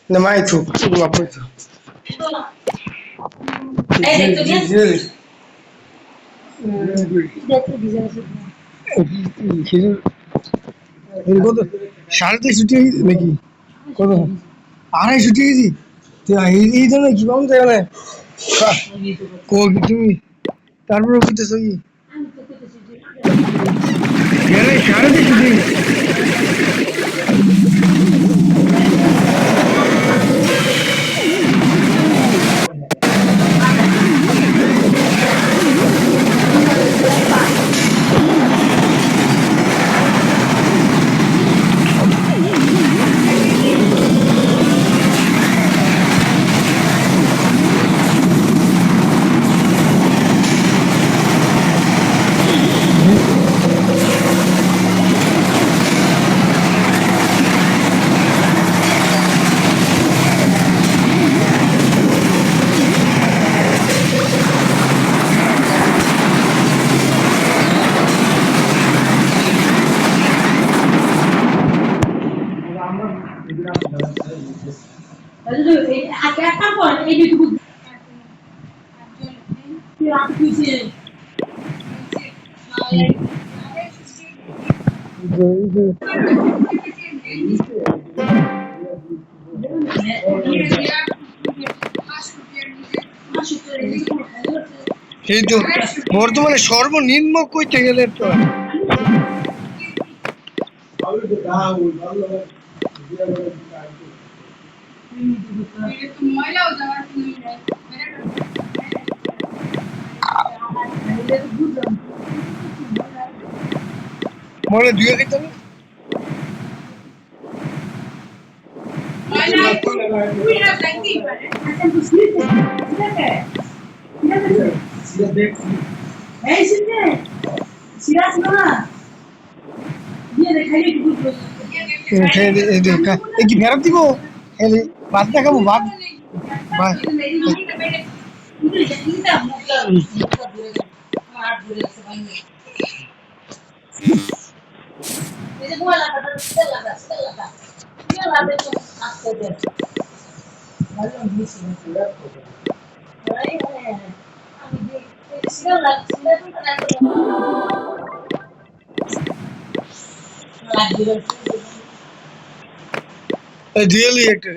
Namai tu, apa itu? কত সাড়ে ছুটি নাকি কত আড়াই ছুটি গেছি এই জন্য কি পাবো তাই মানে তুমি তারপরে বুঝতেছো কি সাড়ে ছুটি কিন্তু বর্তমানে সর্বনিম্ন কইতে গেলে তো মনে দুই খেতে হবে কি ফেরত দিব ভাত দেখাবো ভাত রিয়েলি একটা